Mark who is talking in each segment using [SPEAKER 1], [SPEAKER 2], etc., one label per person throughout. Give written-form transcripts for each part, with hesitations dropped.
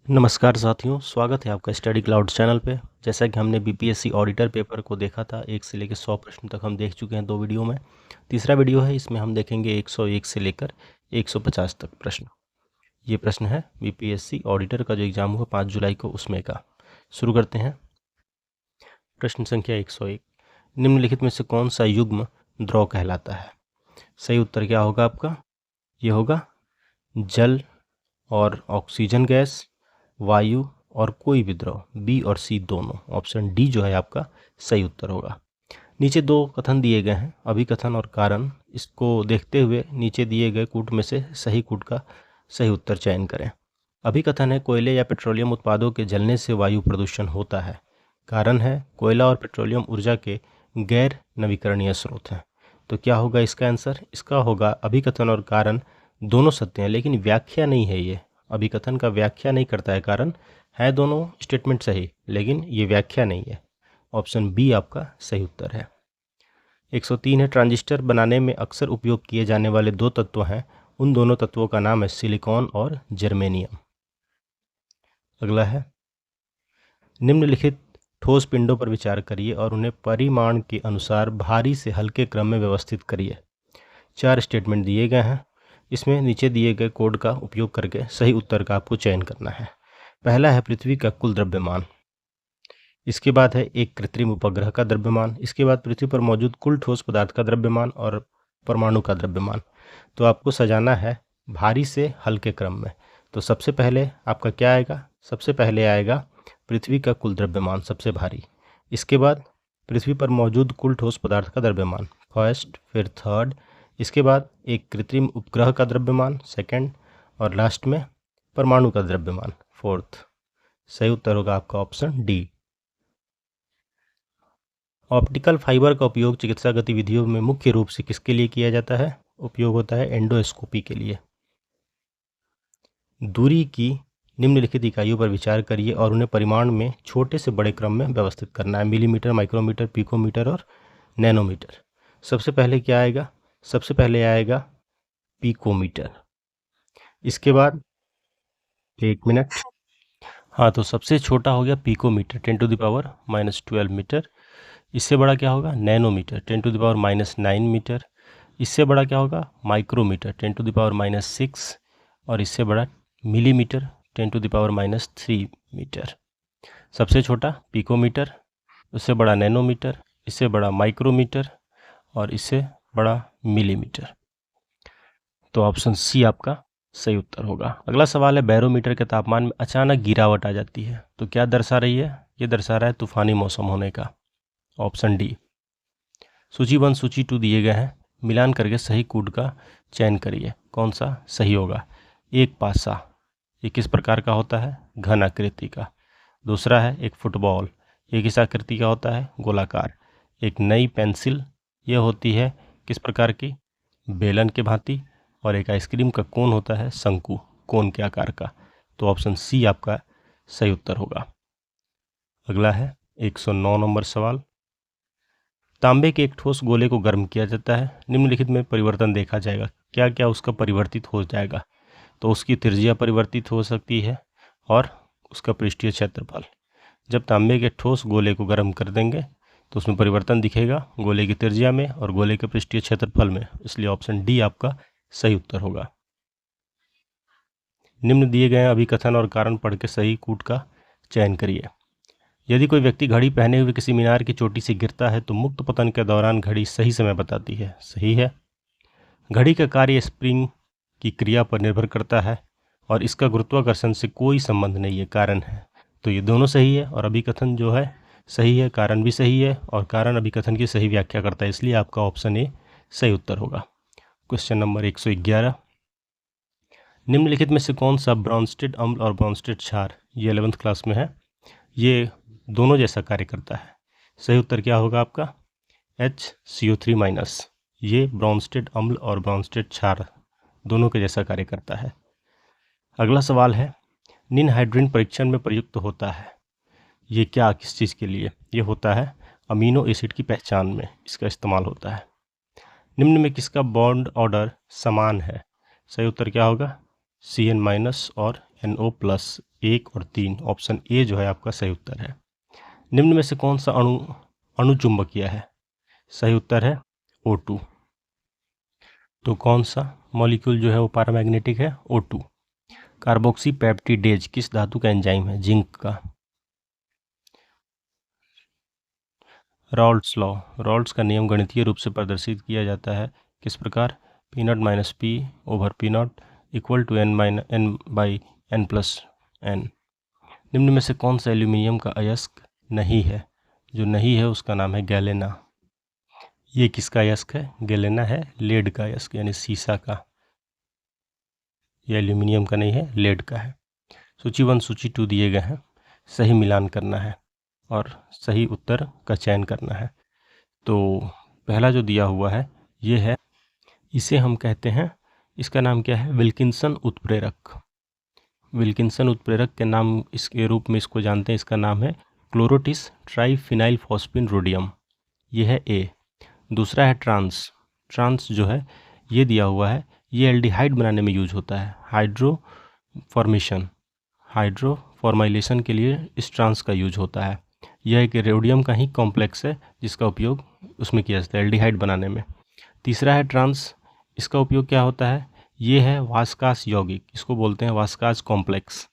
[SPEAKER 1] नमस्कार साथियों, स्वागत है आपका स्टडी क्लाउड चैनल पे। जैसा कि हमने बीपीएससी ऑडिटर पेपर को देखा था, 1 से लेकर 100 प्रश्न तक हम देख चुके हैं 2 वीडियो में। तीसरा वीडियो है, इसमें हम देखेंगे 101 से लेकर 150 तक प्रश्न। ये प्रश्न है बीपीएससी ऑडिटर का जो एग्ज़ाम हुआ 5 जुलाई को, उसमें का। शुरू करते हैं। प्रश्न संख्या 101, निम्नलिखित में से कौन सा युग्म द्रव कहलाता है? सही उत्तर क्या होगा आपका? ये होगा जल और ऑक्सीजन गैस, वायु और कोई भी द्रव, बी और सी दोनों। ऑप्शन डी जो है आपका सही उत्तर होगा। नीचे 2 कथन दिए गए हैं, अभिकथन और कारण। इसको देखते हुए नीचे दिए गए कूट में से सही कूट का सही उत्तर चयन करें। अभिकथन है, कोयले या पेट्रोलियम उत्पादों के जलने से वायु प्रदूषण होता है। कारण है, कोयला और पेट्रोलियम ऊर्जा के गैर नवीकरणीय स्रोत हैं। तो क्या होगा इसका आंसर? इसका होगा अभिकथन और कारण दोनों सत्य हैं, लेकिन व्याख्या नहीं है। ये अभिकथन का व्याख्या नहीं करता है, कारण है दोनों स्टेटमेंट सही, लेकिन ये व्याख्या नहीं है। ऑप्शन बी आपका सही उत्तर है। 103 है, ट्रांजिस्टर बनाने में अक्सर उपयोग किए जाने वाले 2 तत्व हैं, उन दोनों तत्वों का नाम है सिलिकॉन और जर्मेनियम। अगला है, निम्नलिखित ठोस पिंडों पर विचार करिए और उन्हें परिमाण के अनुसार भारी से हल्के क्रम में व्यवस्थित करिए। 4 स्टेटमेंट दिए गए हैं। इसमें नीचे दिए गए कोड का उपयोग करके सही उत्तर का आपको चयन करना है। पहला है पृथ्वी का कुल द्रव्यमान। इसके बाद है एक कृत्रिम उपग्रह का द्रव्यमान। इसके बाद पृथ्वी पर मौजूद कुल ठोस पदार्थ का द्रव्यमान और परमाणु का द्रव्यमान। तो आपको सजाना है भारी से हल्के क्रम में। तो सबसे पहले आपका क्या आएगा? सबसे पहले आएगा पृथ्वी का कुल द्रव्यमान, सबसे भारी। इसके बाद पृथ्वी पर मौजूद कुल ठोस पदार्थ का द्रव्यमान, फर्स्ट, फिर थर्ड। इसके बाद एक कृत्रिम उपग्रह का द्रव्यमान, सेकंड, और लास्ट में परमाणु का द्रव्यमान, फोर्थ। सही उत्तर होगा आपका ऑप्शन डी। ऑप्टिकल फाइबर का उपयोग चिकित्सा गतिविधियों में मुख्य रूप से किसके लिए किया जाता है? उपयोग होता है एंडोस्कोपी के लिए। दूरी की निम्नलिखित इकाइयों पर विचार करिए और उन्हें परिमाण में छोटे से बड़े क्रम में व्यवस्थित करना है। मिलीमीटर, माइक्रोमीटर, पिकोमीटर और नैनोमीटर। सबसे पहले क्या आएगा? सबसे पहले आएगा पिकोमीटर। इसके बाद 1 मिनट। हाँ, तो सबसे छोटा हो गया पिकोमीटर, 10⁻⁻12 मीटर। इससे बड़ा क्या होगा? Nanometre, 10⁻⁻9 metre. इससे बड़ा क्या होगा? माइक्रोमीटर, 10⁻⁻6। और इससे बड़ा मिलीमीटर, 10⁻⁻3 मीटर। सबसे छोटा पिकोमीटर, उससे बड़ा नैनोमीटर, इससे बड़ा माइक्रोमीटर और इससे बड़ा मिलीमीटर। तो ऑप्शन सी आपका सही उत्तर होगा। अगला सवाल है, बैरोमीटर के तापमान में अचानक गिरावट आ जाती है तो क्या दर्शा रही है? ये दर्शा रहा है तूफानी मौसम होने का। Option D. सूची 1, सूची 2 दिए गए हैं, मिलान करके सही कूट का चयन करिए। कौन सा सही होगा? एक पासा, ये किस प्रकार का होता है? घन आकृति का। दूसरा है एक फुटबॉल, ये किस आकृति का होता है? गोलाकार। एक नई पेंसिल, ये होती है किस प्रकार की? बेलन के भांति। और एक आइसक्रीम का कोन होता है शंकु, कोन के आकार का। तो ऑप्शन सी आपका सही उत्तर होगा। अगला है 109 नंबर सवाल, तांबे के एक ठोस गोले को गर्म किया जाता है, निम्नलिखित में परिवर्तन देखा जाएगा। क्या क्या उसका परिवर्तित हो जाएगा? तो उसकी त्रिज्या परिवर्तित हो सकती है और उसका पृष्ठीय क्षेत्रफल। जब तांबे के ठोस गोले को गर्म कर देंगे तो उसमें परिवर्तन दिखेगा गोले की त्रिज्या में और गोले के पृष्ठीय क्षेत्रफल में। इसलिए ऑप्शन डी आपका सही उत्तर होगा। निम्न दिए गए अभिकथन और कारण पढ़ के सही कूट का चयन करिए। यदि कोई व्यक्ति घड़ी पहने हुए किसी मीनार की चोटी से गिरता है तो मुक्त पतन के दौरान घड़ी सही समय बताती है। सही है। घड़ी का कार्य स्प्रिंग की क्रिया पर निर्भर करता है और इसका गुरुत्वाकर्षण से कोई संबंध नहीं है, कारण है। तो ये दोनों सही है और अभिकथन जो है सही है, कारण भी सही है और कारण अभिकथन की सही व्याख्या करता है। इसलिए आपका ऑप्शन ए सही उत्तर होगा। क्वेश्चन नंबर 111, निम्नलिखित में से कौन सा ब्रॉन्स्टेड अम्ल और ब्रॉन्स्टेड क्षार, ये 11th क्लास में है, ये दोनों जैसा कार्य करता है? सही उत्तर क्या होगा आपका? HCO3-। ये ब्रॉन्स्टेड अम्ल और ब्रॉन्स्टेड क्षार दोनों के जैसा कार्य करता है। अगला सवाल है, निनहाइड्रिन परीक्षण में प्रयुक्त होता है, ये क्या, किस चीज़ के लिए? ये होता है अमीनो एसिड की पहचान में इसका इस्तेमाल होता है। निम्न में किसका बॉन्ड ऑर्डर समान है? सही उत्तर क्या होगा? CN- और NO प्लस 1 और 3। ऑप्शन ए जो है आपका सही उत्तर है। निम्न में से कौन सा अणुचुंबकीय है? सही उत्तर है O2। तो कौन सा मॉलिक्यूल जो है वो पैरामैग्नेटिक है? O2। कार्बोक्सी पेप्टिडेज किस धातु का एंजाइम है? जिंक का। रॉल्ट्स लॉ, रॉल्ट्स का नियम गणितीय रूप से प्रदर्शित किया जाता है किस प्रकार? P0 minus P over P0 equal to N by N plus N। निम्न में से कौन सा एल्यूमिनियम का अयस्क नहीं है? जो नहीं है उसका नाम है गैलेना। ये किसका अयस्क है? गैलेना है लेड का अयस्क, यानी सीसा का। ये एल्यूमिनियम का नहीं है, लेड का है। सूची 1 सूची 2 दिए गए हैं, सही मिलान करना है और सही उत्तर का चयन करना है। तो पहला जो दिया हुआ है ये है, इसे हम कहते हैं, इसका नाम क्या है? विल्किंसन उत्प्रेरक। विल्किंसन उत्प्रेरक के नाम इसके रूप में इसको जानते हैं, इसका नाम है क्लोरोटिस ट्राइफिनाइल फॉस्फिन रोडियम। ये है ए। दूसरा है ट्रांस। ट्रांस जो है ये दिया हुआ है, ये एल्डिहाइड बनाने में यूज होता है, हाइड्रोफॉर्माइलेशन के लिए इस ट्रांस का यूज होता है। यह एक रोडियम का ही कॉम्प्लेक्स है जिसका उपयोग उसमें किया जाता है एल्डिहाइड बनाने में। तीसरा है ट्रांस, इसका उपयोग क्या होता है? ये है वास्कास यौगिक, इसको बोलते हैं वास्कास कॉम्प्लेक्स।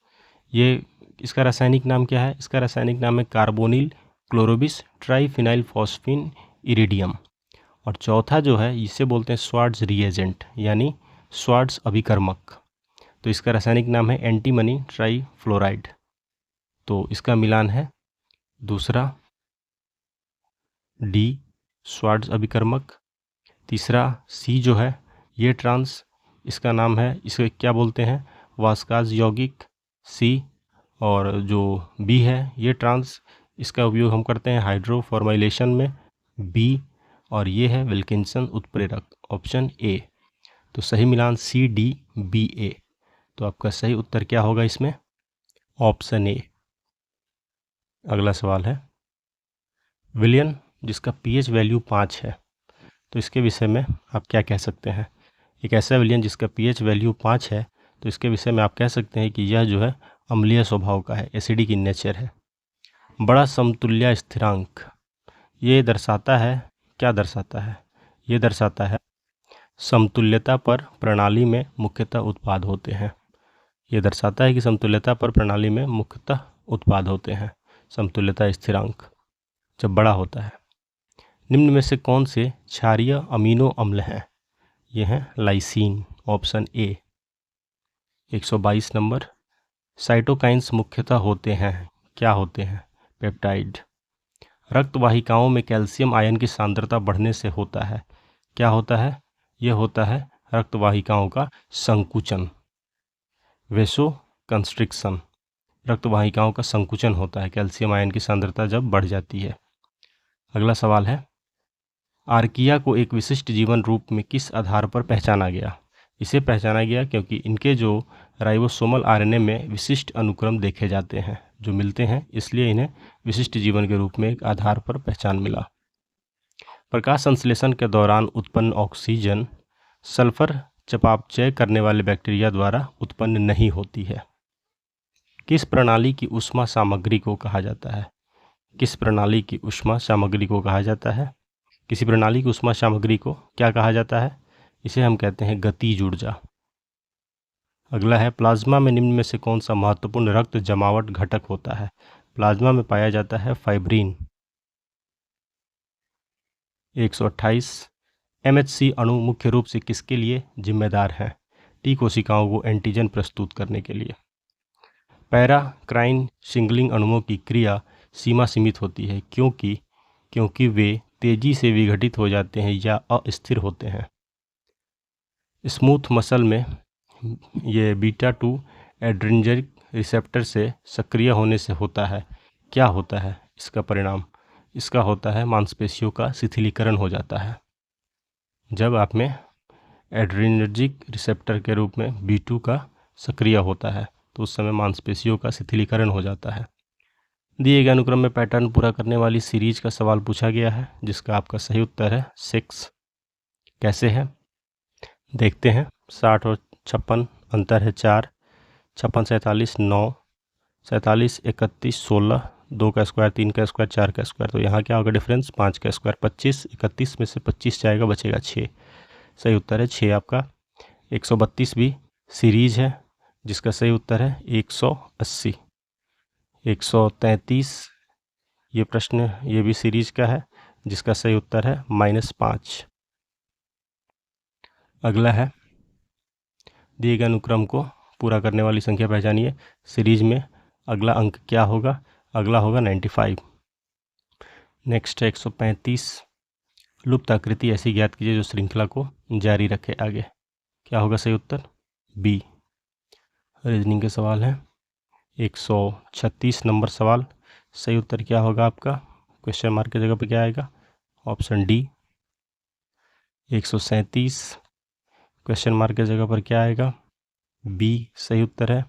[SPEAKER 1] ये इसका रासायनिक नाम क्या है? इसका रासायनिक नाम है कार्बोनिल क्लोरोबिस ट्राइफिनाइल फॉस्फिन इरिडियम। और चौथा जो है इसे बोलते हैं स्वार्ट्ज रिएजेंट, यानी स्वार्ट्ज अभिकर्मक। तो इसका रासायनिक नाम है एंटीमनी ट्राइफ्लोराइड। तो इसका मिलान है दूसरा डी स्वार्ट्ज अभिकर्मक। तीसरा सी जो है ये ट्रांस, इसका नाम है, इसे क्या बोलते हैं? वास्कास यौगिक, सी। और जो बी है ये ट्रांस, इसका उपयोग हम करते हैं हाइड्रोफॉर्माइलेशन में, बी। और ये है विल्किंसन उत्प्रेरक, ऑप्शन ए। तो सही मिलान CDBA। तो आपका सही उत्तर क्या होगा इसमें? Option A. अगला सवाल है, विलियन जिसका pH वैल्यू 5 है, तो इसके विषय में आप क्या कह सकते हैं? एक ऐसा विलियन जिसका pH वैल्यू 5 है, तो इसके विषय में आप कह सकते हैं कि यह जो है अम्लीय स्वभाव का है, एसिडिक इन नेचर है। बड़ा समतुल्य स्थिरांक ये दर्शाता है, क्या दर्शाता है? ये दर्शाता है समतुल्यता पर प्रणाली में मुख्यतः उत्पाद होते हैं। ये दर्शाता है कि समतुल्यता पर प्रणाली में मुख्यतः उत्पाद होते हैं, समतुल्यता स्थिरांक जब बड़ा होता है। निम्न में से कौन से क्षारीय अमीनो अम्ल हैं? ये हैं lysine, option A. 122 number, cytokines मुख्यतः होते हैं, क्या होते हैं? पेप्टाइड। रक्त वाहिकाओं में कैल्शियम आयन की सांद्रता बढ़ने से होता है, क्या होता है? यह होता है रक्त वाहिकाओं का संकुचन, वेसो कंस्ट्रिक्शन। रक्त वाहिकाओं का संकुचन होता है कैल्शियम आयन की सांद्रता जब बढ़ जाती है। अगला सवाल है, आर्किया को एक विशिष्ट जीवन रूप में किस आधार पर पहचाना गया? इसे पहचाना गया क्योंकि इनके जो राइबोसोमल RNA में विशिष्ट अनुक्रम देखे जाते हैं, जो मिलते हैं, इसलिए इन्हें विशिष्ट जीवन के रूप में एक आधार पर पहचान मिला। प्रकाश संश्लेषण के दौरान उत्पन्न ऑक्सीजन सल्फर चयापचय करने वाले बैक्टीरिया द्वारा उत्पन्न नहीं होती है। किस प्रणाली की ऊष्मा सामग्री को कहा जाता है? किस प्रणाली की ऊष्मा सामग्री को कहा जाता है? किसी प्रणाली की ऊष्मा सामग्री को क्या कहा जाता है? इसे हम कहते हैं गतिज ऊर्जा। अगला है, प्लाज्मा में निम्न में से कौन सा महत्वपूर्ण रक्त जमावट घटक होता है? प्लाज्मा में पाया जाता है फाइब्रिन। 128 MHC अणु मुख्य रूप से किसके लिए जिम्मेदार हैं? टी कोशिकाओं को एंटीजन प्रस्तुत करने के लिए। पैराक्राइन सिंगलिंग अणुओं की क्रिया सीमा सीमित होती है, क्योंकि वे तेजी से विघटित हो जाते हैं या अस्थिर होते हैं। स्मूथ मसल में ये β2 एड्रिनर्जिक रिसेप्टर से सक्रिय होने से होता है, क्या होता है इसका परिणाम? इसका होता है मांसपेशियों का शिथिलीकरण हो जाता है। जब आप में एड्रिनर्जिक रिसेप्टर के रूप में B2 का सक्रिय होता है तो उस समय मांसपेशियों का शिथिलीकरण हो जाता है। दिए गए अनुक्रम में पैटर्न पूरा करने वाली सीरीज का सवाल पूछा गया है, जिसका आपका सही उत्तर है 6। कैसे है देखते हैं। 60 और 56 अंतर है 4, 56 47 9 47 31 16 2 का स्क्वायर 3 का स्क्वायर 4 का स्क्वायर, तो यहाँ क्या होगा डिफरेंस 5 का स्क्वायर 25, 31 में से 25 जाएगा बचेगा 6। सही उत्तर है 6 आपका। 132 भी सीरीज है जिसका सही उत्तर है 180। 133 ये प्रश्न ये भी सीरीज का है जिसका सही उत्तर है -5। अगला है दिए गए अनुक्रम को पूरा करने वाली संख्या पहचानिए। सीरीज में अगला अंक क्या होगा? अगला होगा 95। नेक्स्ट है 135। लुप्त आकृति ऐसी ज्ञात कीजिए जो श्रृंखला को जारी रखे। आगे क्या होगा सही उत्तर? बी। रीजनिंग के सवाल हैं। 136 नंबर सवाल, सही उत्तर क्या होगा आपका? क्वेश्चन मार्क की जगह पे क्या आएगा? Option D. 137 क्वेश्चन मार्क की जगह पर क्या आएगा? बी सही उत्तर है।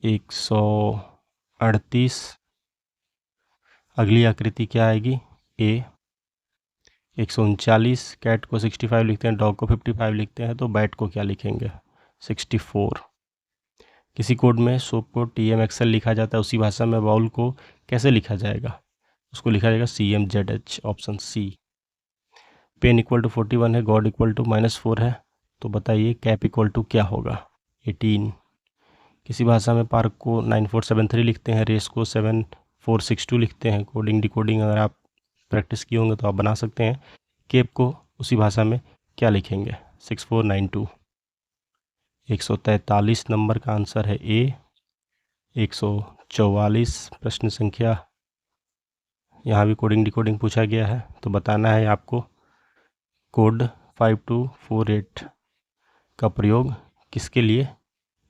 [SPEAKER 1] 138 अगली आकृति क्या आएगी? ए। 139 कैट को 65 लिखते हैं, डॉग को 55 लिखते हैं, तो बैट को क्या लिखेंगे? 64। किसी कोड में सोप को TMXL लिखा जाता है, उसी भाषा में बाउल को कैसे लिखा जाएगा? उसको लिखा जाएगा CMZH, option C. Pen equal to 41 है, गॉड इक्वल टू -4 है, तो बताइए कैप इक्वल टू क्या होगा? 18। किसी भाषा में पार्क को 9473 लिखते हैं, रेस को 7462 लिखते हैं। कोडिंग डिकोडिंग अगर आप प्रैक्टिस किए होंगे तो आप बना सकते हैं। केप को उसी भाषा में क्या लिखेंगे? 6492। 143 नंबर का आंसर है ए। 144 प्रश्न संख्या, यहाँ भी कोडिंग डिकोडिंग पूछा गया है, तो बताना है आपको कोड 5248 का प्रयोग किसके लिए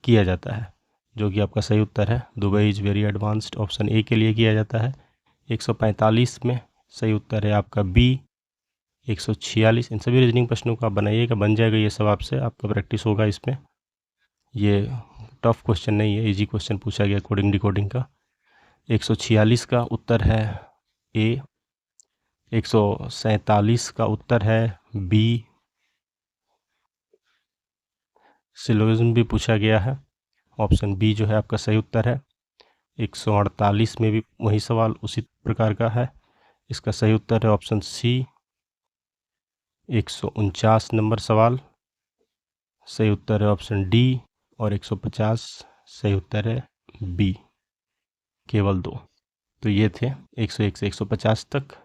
[SPEAKER 1] किया जाता है, जो कि आपका सही उत्तर है Dubai is very advanced, option A के लिए किया जाता है। 145 में सही उत्तर है आपका बी। 146 इन सभी रीजनिंग प्रश्नों को आप बनाइएगा, बन जाएगा ये सब आपसे, आपका प्रैक्टिस होगा इसमें। ये टफ क्वेश्चन नहीं है, इजी क्वेश्चन पूछा गया कोडिंग डिकोडिंग का। 146 का उत्तर है ए। 147 का उत्तर है बी। सिलोगिज्म भी पूछा गया है, ऑप्शन बी जो है आपका सही उत्तर है। 148 में भी वही सवाल उसी प्रकार का है, इसका सही उत्तर है ऑप्शन सी। 149 नंबर सवाल, सही उत्तर है ऑप्शन डी, और 150 सही उत्तर है बी। केवल 2। तो ये थे 101 से 150 तक।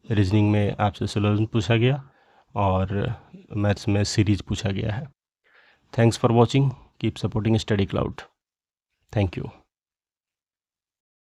[SPEAKER 1] रीजनिंग में आपसे सिलोगिज्म पूछा गया और मैथ्स में सीरीज पूछा गया है। Thanks for watching, keep supporting study cloud. Thank you.